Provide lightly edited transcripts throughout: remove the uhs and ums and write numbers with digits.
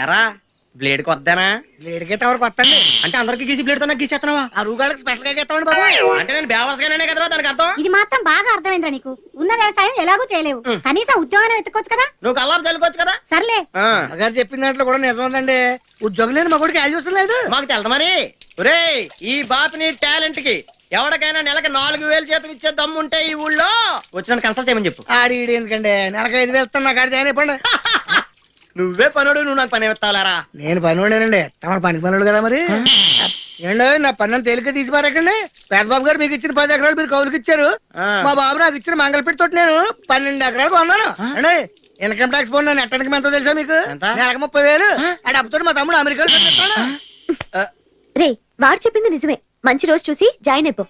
ఎరా blade కొద్దానా? Blade కి ఎవరు కొత్తండి అంటే అందరికి గీసి బ్లేడ్ తో నాకు గీసేస్తున్నావా? ఆ రూగాళ్ళకి స్పెషల్ గా గీస్తామండి బాబు. అంటే నేను బేవర్స్గానే కదరా దానికి అర్థం. ఇది మాత్రం బాగా అర్థమైందిరా నీకు. ఉన్న వ్యవసాయం ఎలాగూ చేయలేవు, కనీసం ఉద్యోగాన్ని వెతుక్కోవచ్చు కదా. నువ్వు కల్లాపు చల్లుకోవచ్చు కదా. సర్లే, గారు చెప్పిన దాంట్లో కూడా నిజం ఉందండి. ఉద్యోగం లేని మా కొడుకు వాల్యూషన్ లేదు. మాకు తెలుదు మరి. ఒరేయ్, ఈ బాతుని టాలెంట్ కి ఎవరికైనా నెలకి 4,000 జీతం ఇచ్చే దమ్ము ఉంటే ఈ ఊళ్ళో వచ్చిన కన్సల్ట్ చేయమని చెప్పు. ఆడి ఈడి ఎందుకండి, నెలకి 5,000 ఇస్తాను. నాకు ఆడి జాయిన్ అయిపోండి. నువ్వే పనుడు, నువ్వు నాకు పని ఎత్తావాలరా? నేను పనివాడేనండి, తమరు పని పనుడు కదా మరి. ఏంటో నా పన్నులు తేలిక తీసి పారకండి. పెద్దబాబు గారు మీకు ఇచ్చిన 10 ఎకరాలు మీరు కౌలుకి ఇచ్చారు. మా బాబు నాకు ఇచ్చిన మంగళపెట్టి తోటి నేను 12 ఎకరాలు కొన్నాను అండి. ఇన్కమ్ ట్యాక్స్ పోను నన్ను ఎట్టడానికి ఎంతో తెలుసా మీకు? నెలకు 30,000. ఆ డబ్బుతో మా తమ్ముడు అమెరికాలో రే వాడు చెప్పింది నిజమే. మంచి రోజు చూసి జాయిన్ అయిపో.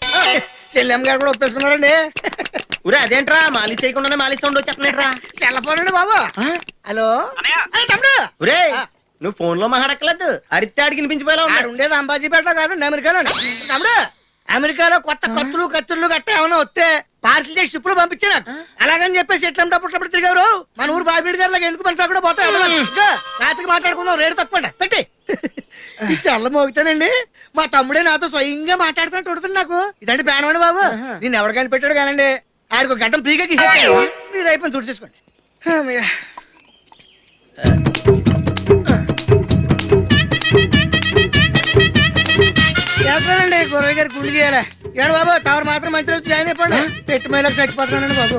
చెల్లెమ్మ గారు కూడా ఒప్పేసుకున్నారండి. ఊరే అదేంట్రా మాలిష్ చేయకుండానే మాలిష్ సౌండ్ వచ్చేస్తున్నాయిట్రా. సెల్లపోనండి బాబు. హలో తమ్ముడు. ఊరే నువ్వు ఫోన్ లో మాట్లాడక్కలేదు, అరిస్తే ఆడికి వినిపించిపోయేలా ఆడు ఉండేది అంబాజీపేట కాదండి, అమెరికాలో. తమ్ముడు అమెరికాలో కొత్త కత్తులు గట్ట ఏమైనా వస్తే పార్సల్ చేసి ఇప్పుడు పంపించే నాకు. అలాగని చెప్పేసి ఎట్లప్పుడు తిరిగారు. మన ఊరు బాబీడి గారు లాగా ఎందుకు మనతో కూడా పోతాయి. రాత్రికి మాట్లాడుకుందాం, రేటు తప్పండి పెట్టి. ఈ సెల్ల మోగుతానండి. మా తమ్ముడే నాతో స్వయంగా మాట్లాడుతున్నట్టు ఉంటుంది నాకు. ఇదండి పేనవండి బాబు. దీన్ని ఎవరు కనిపెట్టాడు కానండి. ఆడికి ఒక గంట ఫ్రీగా గీసేస్తాడు. ఇది అయిపోయింది, తుడి చేసుకోండి. చేస్తానండి గురవయ్య గారి గుండు గీయాలి. ఏడు బాబు తవరు మాత్రం మంచి రోజు జాయిన్ అయిపోండి. పెట్టి మైలకు చచ్చిపోతున్నానండి బాబు.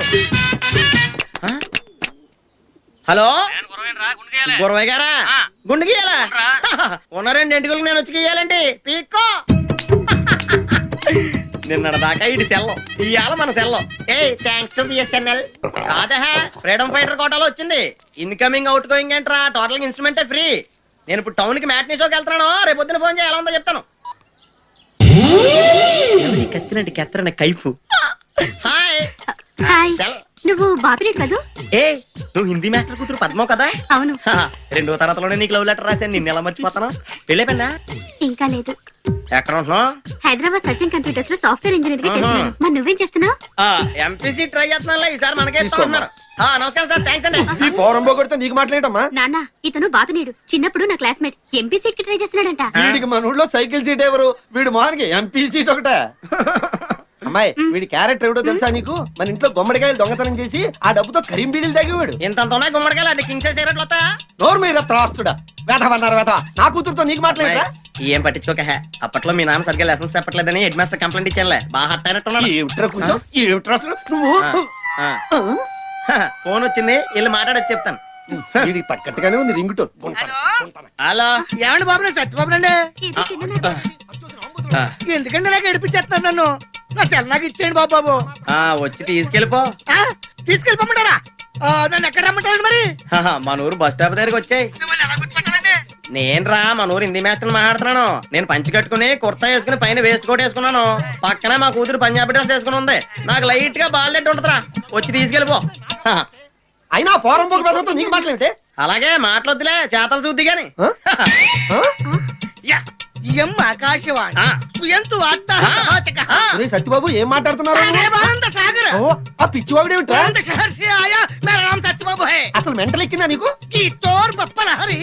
హలో గురవయ్య గారా? గుండు గీయాలా? ఉన్న 2 ఎంటుకలకు నేను వచ్చి గీయాలండి. పీక్కో నిన్న దాకా ఇటు సెల్లం, ఇవాళ మన సెల్లం. ఏ థ్యాంక్స్ టు బిఎస్ఎన్ఎల్. కాదా ఫ్రీడమ్ ఫైటర్ కోటాలో వచ్చింది. ఇన్కమింగ్ అవుట్ గోయింగ్ ఏంట్రా, టోటల్ ఇన్స్ట్రుమెంటే ఫ్రీ. నేను ఇప్పుడు టౌన్ కి మ్యాట్నీ షోకి వెళ్తున్నాను. రేపు పొద్దున ఫోన్ చేయాలి, ఎలా ఉందో చెప్తాను. కత్తినంటే కెత్తరన్న కైఫు. హాయ్ హాయ్, నువ్వు బాపిరెడ్డి కదూ? ఏ నువ్వు హిందీ మాస్టర్ కూతురు పద్మో కదా? అవును. 2వ తరగతిలోనే నీకు లవ్ లెటర్ రాశాను. నిన్న ఎలా మర్చిపోతాను? పెళ్ళైపోయిందా? ఇంకా లేదు. ఎక్కడ ఉంటున్నావు? హైదరాబాద్ సచిన్ కంప్యూటర్స్ లో సాఫ్ట్వేర్ ఇంజనీర్ గా చేస్తున్నాను. మరి నువ్వేం చేస్తున్నావు? ఎంపీసీ ట్రై చేస్తున్నా. ఈసారి మనకే ఉన్నారు. నమస్కారం సార్, థ్యాంక్స్ అండి. ఈ పౌరం పోగొడితే నీకు మాట్లాడటమ్మా? నాన్న, ఇతను బాపినీడు, చిన్నప్పుడు నా క్లాస్మేట్. ఎంపీ సీట్ కి ట్రై చేస్తున్నాడంట. వీడికి మన ఊళ్ళో సైకిల్ సీట్ ఎవరు? వీడు మార్గి ఎంపీ సీట్ ఒకటే. అమ్మాయి, వీడి క్యారెక్టర్ ఎవడో తెలుసా నీకు? మన ఇంట్లో గుమ్మడికాయలు దొంగతనం చేసి ఆ డబ్బుతో కరీం బీడీలు తాగేవాడు. ఇంత గుమ్మడికాయలు అంటే కింగ్ సైజ్ సిగరెట్లు వస్తాయా? నోరు మీద త్రాస్తుడా, వేటవన్నారు వేట. నా కూతురుతో నీకు మాట్లాడరా? ఏం పట్టించుకోక. అప్పట్లో మీ నాన్న సరిగ్గా లెసన్స్ చెప్పట్లేదని హెడ్ మాస్టర్ కంప్లైంట్ ఇచ్చానులే. బాగా హట్ అయినట్టున్నాడు. ఏమిట్రా కూర్చో, ఏమిట్రా అసలు నువ్వు? ఫోన్ వచ్చింది, వెళ్ళి మాట్లాడొచ్చు చెప్తాను. వీడికి తగ్గట్టుగానే ఉంది రింగ్ టోన్. హలో ఏమండి బాబు, నేను సత్యబాబు అండి. ఇది చిన్న ఎందుకంటే నాకు ఏడిపించేస్తున్నారు నన్ను. నా సెల్ నాకు ఇచ్చేయండి బాబు. బాబు వచ్చి తీసుకెళ్ళిపో. తీసుకెళ్ళిపోమంటారా? నన్ను ఎక్కడ రమ్మంటారండి మరి? మన ఊరు బస్ స్టాప్ దగ్గరికి వచ్చాయి. మిమ్మల్ని ఎలా గుర్తుపట్టాలండి? నేను రా మన ఊరు హిందీ మాస్టర్ మాట్లాడుతున్నాను. నేను పంచి కట్టుకుని కుర్తా వేసుకుని పైన వేస్ట్ కోట్ వేసుకున్నాను. పక్కనే మా కూతురు పంజాబీ డ్రెస్ వేసుకుని ఉంది. నాకు లైట్ గా బాల్లెట్ ఉంటుందిరా. వచ్చి తీసుకెళ్ళిపో. అయినా పౌరం పోగొడతో నీకు మాట్లాడితే అలాగే మాట్లాడుతులే, చేతలు చూద్ది గాని. ఇయం ఆకాశవాణి సుయంతు వార్తా సమాచకః. సత్యబాబు ఏం మాట్లాడుతున్నారు? ఆనంద సాగర్. ఆ పిచ్చివాడు ఏమిట్రా? ఆనంద షహర్ సే ఆయా, మేరా నామ్ సత్యబాబు హై. అసలు మెంటల్ ఎక్కిందా నీకు? గీతోర్ బప్ప లహరి,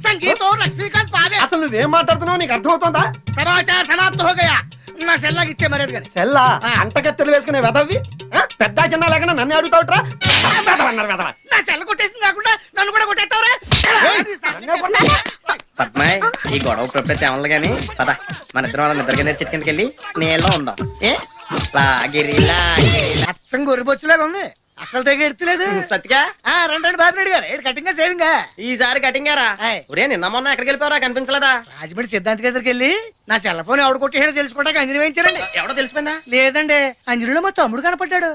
సంగీతోర్ లక్ష్మీకాంత్ పాలే. అసలు నువ్వేం మాట్లాడుతున్నావు నీకు అర్థమవుతుందా? సమాచార సమాప్త హో గయా. నా సెల్లాకి ఇచ్చే మర్యాద గాని. సెల్లా అంటకత్తెలు వేసుకునే వెదవి పెద్ద చిన్న లేకుండా నన్ను అడుగుతావుట్రా? నా సెల్ల కొట్టేసింది కాకుండా నన్ను కూడా కొట్టేస్తావురా? పద్మాయ్, ఈ గొడవ ప్రొఫెట్ ఏమన్నా గానీ పద మన ఇద్దరం వాళ్ళ నిద్ర కింద చెట్టు కిందకి వెళ్ళి నీళ్ళలో ఉందాం. ఏ అచ్చం గొర్రెబొచ్చులాగా ఉంది. అసలు తెగ ఎడతలేదు. సత్తిగా రండి బాబు గారు. కటింగ్ సేవింగ్ ఈసారి కటింగ్ గారా? ఒరే నిన్న మొన్న ఎక్కడికి వెళ్ళిపోరా, కనిపించలేదా? రాజమండ్రి సిద్ధాంత్ దగ్గరికి వెళ్ళి నా సెల్ ఫోన్ ఎవడు కొట్టేసాడో తెలుసుకోవడానికి అంజని వేయించారండి. ఎవడో తెలిసిపోయిందా? లేదండి, అంజలిలో మా తమ్ముడు కనపడ్డాడు.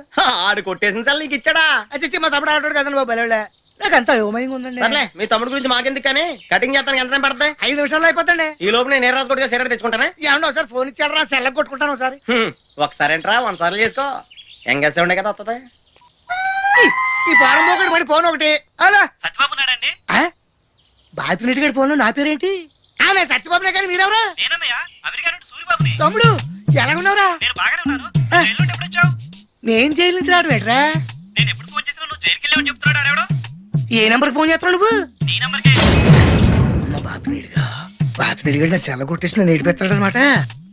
ఆడు కొట్టేసిన సార్ నీకు ఇచ్చాడా? అచ్చి మా తమ్ముడు ఆడాడు కదండి బాబు. బలే నాకంతా యోమయంగా ఉందండి. సర్లే, మీ తమ్ముడు గురించి మాకెందుకు కానీ, కటింగ్ చేస్తాను ఎంత పడతాయి? 5 నిమిషాల్లో అయిపోతండి. ఈ లోపు నేను నేరాజు కొట్టుగా సిగరెట్ తెచ్చుకుంటానే. ఏమన్నా ఒకసారి ఫోన్ ఇచ్చాడు, నా సెల్ల కొట్టుకుంటాను ఒకసారి. ఒకసారి ఏంట్రా 100 సార్లు చేసుకో. ఎంగేసే ఉండే కదా వస్తుంది. ఈ పారం ఒకటి పడి ఫోన్ ఒకటి. అలా సత్యబాబు నాడండి. బాపినెట్టి గారి ఫోన్ నా పేరేంటి? నేను సత్యబాబునే కానీ మీరెవరా? నేనన్నయ్య, అమెరికా నుండి సూరిబాబుని. తమ్ముడు ఎలాగున్నావురా? నేను బాగానే ఉన్నాను. జైలు నుండి ఎప్పుడు వచ్చావు? నేను జైలు నుంచి రావడం ఏంట్రా? నేను ఎప్పుడు ఫోన్ చేసినా నువ్వు జైలుకి వెళ్ళావని చెప్తున్నాడు ఆడేవాడు. ఏ నెంబర్ ఫోన్ చేస్తున్నావు నువ్వు? నీ నంబర్కే. బాపినీడిగా నా చెల్ల కొట్టేసి నేను ఏడిపెత్తాడు అనమాట.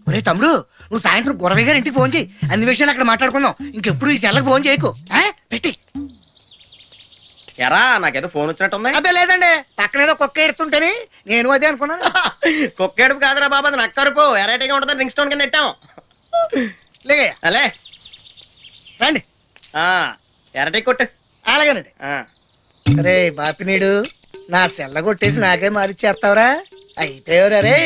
ఒరే తమ్ముడు, నువ్వు సాయంత్రం గురవయ్య గారి ఇంటికి ఫోన్ చేయి, అన్ని విషయాలు అక్కడ మాట్లాడుకుందాం. ఇంకెప్పుడు ఈ చెల్లకు ఫోన్ చేయకు. పెట్టి. ఎరా నాకేదో ఫోన్ వచ్చినట్టుంది. అబ్బే లేదండి, పక్కనేదో కుక్క ఎడుతుంటేని నేను అదే అనుకున్నాను. కుక్కేడుపు కాదురా బాబా, అది నక్కరుపు. ఎరైటీగా ఉంటుంది, రింగ్ స్టోన్ కింద పెట్టాం. లేగయ్య అలే రండి. ఎరటి కొట్టు. అలాగేనండి. అరే బాపినీడు, నా సెల్ల కొట్టేసి నాకే మారిచ్చేస్తావురా? అయిపోయావురా రే.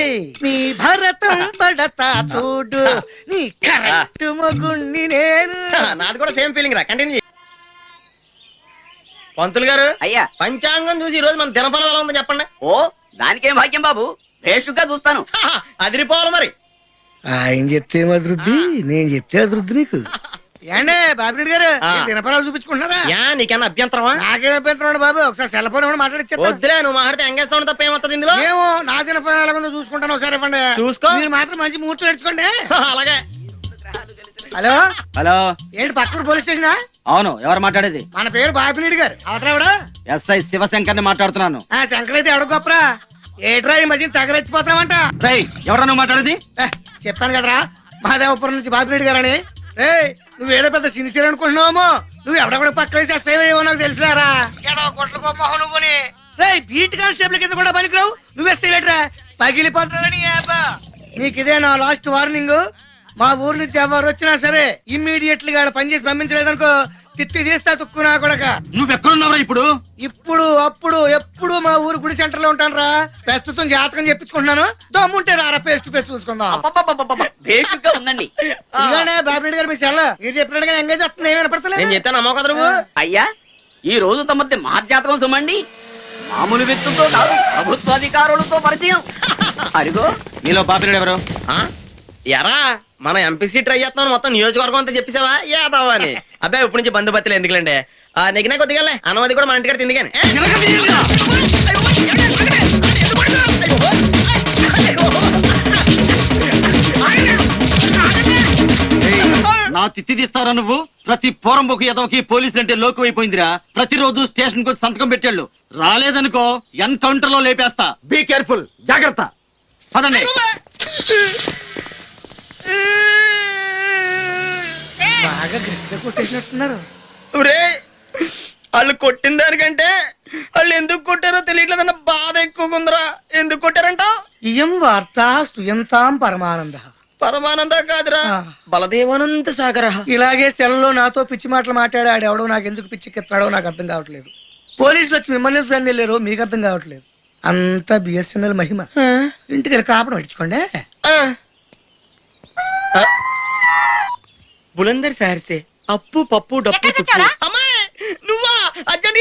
నీ భరతం పడతా చూడు, నీ కరెక్ట్ మొగుణ్ణి నేను. నాది కూడా సేమ్ ఫీలింగ్ రా, కంటిన్యూ. పంతులు గారు అయ్యా పంచాంగం చూసి ఈ రోజు మన దినఫలం ఎలా ఉందో చెప్పండి. ఓ దానికేం భాగ్యం బాబు, భేషుగ్గా చూస్తాను. అదిరిపోవాలి మరి. ఆయన చెప్తే అభివృద్ధి, నేను చెప్తే అభివృద్ధి నీకు. ఏండే బాపిరెడ్డి గారు, దినపరాలు చూపించుకుంటున్నారా? యా నీకన్నా అభ్యంతరమా? నాకేం అభ్యంతరం బాబు, ఒకసారి సెల్ ఫోన్ కూడా మాట్లాడిచ్చా. వద్దులే, నువ్వు మాట్లాడితే ఎంగేజ్ సౌండ్ తప్ప ఏమవుతుంది ఇందులో? ఏమో నా దినపరం ఎలాగుందో చూసుకుంటాను ఒకసారి. ఇవ్వండి చూసుకో. మీరు మాత్రం మంచి ముహూర్తం నేర్చుకోండి. అలాగే. హలో హలో, ఏంటి పక్కన పోలీస్ స్టేషనా? అవును, ఎవరు మాట్లాడేది? మన పేరు బాపిరెడ్డి గారు. అవతరావిడా? ఎస్ఐ శివశంకర్ని మాట్లాడుతున్నాను. ఆ శంకర్ అయితే ఎవడ గొప్పరా? ఏట్రా ఈ మధ్య తగలెచ్చిపోతామంట. రేయ్, ఎవరా నువ్వు మాట్లాడేది? చెప్పాను కదరా, మహాదేవపురం నుంచి బాపిరెడ్డి గారని. రే నువ్వు ఏదో పెద్ద సిన్సియర్ అనుకుంటున్నావు. నువ్వు ఎవడెక్కడ పక్క వేసి ఎస్ఐవో నాకు తెలుసురారా. నువ్వుని రే బీట్ కానిస్టేబుల్ కింద కూడా పనికిరావు. నువ్వు ఎస్ఐ లేటరా, పగిలిపోతారని. నీకు ఇదే నా లాస్ట్ వార్నింగ్. మా ఊరు నుంచి ఎవరు వచ్చినా సరే ఇమ్మీడియట్లీ గా పనిచేసి పంపించలేదనుకో, తిత్తి తీస్తా తుక్కునా కొడక. నువ్వెక్కడున్నావురా ఇప్పుడు? ఇప్పుడు అప్పుడు ఎప్పుడు మా ఊరు గుడి సెంటర్ లో ఉంటాను రా. ప్రస్తుతం జాతకం చెప్పించుకుంటున్నాను. దమ్ముంటే రారా పేస్ట్ పేస్ట్ చూసుకుందాం. అబ్బబ్బబ్బబ్బబ్బ, భేషుగ్గా ఉందండి. ఇలానే బాబిరెడ్డి గారు మీ సెల్ల మీరు చెప్పినట్టుగా ఎంగేజ్ వస్తుంది. ఏమైనా పడతలేదు. నేను చెప్తాను అమ్మో కదా నువ్వు. అయ్యా ఈ రోజు తమది మహర్జాతకం సుమండి. మామూలు వ్యక్తులతో కాదు, ప్రభుత్వాధికారులతో పరిచయం. అరిగో నీలో బాపిరెడ్డి ఎవరు? ఎరా మనం ఎంపీసీ ట్రై చేస్తున్నాం, మొత్తం నియోజకవర్గం అంతా చెప్పేసావా ఏదావా అని? అబ్బాయి ఇప్పుడు నుంచి బంధుపత్తులు ఎందుకులేండి, నెగ్గినా కొద్దిగా అన్నమది కూడా మన ఇంటికి తిందిగాని. నా తిత్తి తీస్తారా నువ్వు? ప్రతి పోరంబోకు ఎదవకి పోలీసులు అంటే లోకు అయిపోయిందిరా. ప్రతిరోజు స్టేషన్ కు సంతకం పెట్టాళ్ళు. రాలేదనుకో ఎన్కౌంటర్ లో లేపేస్తా. బీ కేర్ఫుల్, జాగ్రత్త. పదండి. బాగా గట్టిగా కొట్టేసినట్టున్నారు. వాళ్ళు కొట్టిన దానికంటే వాళ్ళు ఎందుకు కొట్టారో తెలియట్లేదన్న బాధ ఎక్కువగా ఉందిరా. ఎందుకు కొట్టారంటావు? ఇయం వార్త స్తుయంతాం పరమానంద. పరమానంద కాదురా, బలదేవానంద సాగర. ఇలాగే సెల్లో నాతో పిచ్చి మాటలు మాట్లాడాడు ఎవడో, నాకు ఎందుకు పిచ్చికెత్తాడో నాకు అర్థం కావట్లేదు. పోలీసులు వచ్చి మిమ్మల్ని ఎందుకు వెళ్ళారు మీకు అర్థం కావట్లేదు. అంతా బిఎస్ఎన్ఎల్ మహిమ. ఇంటికి వెళ్ళి కాపడం పెట్టించుకోండి. బులందర్ సార్సే అప్పు పప్పు డప్పు తుప్పు. అమ్మాయి నువ్వా? అర్జెంట్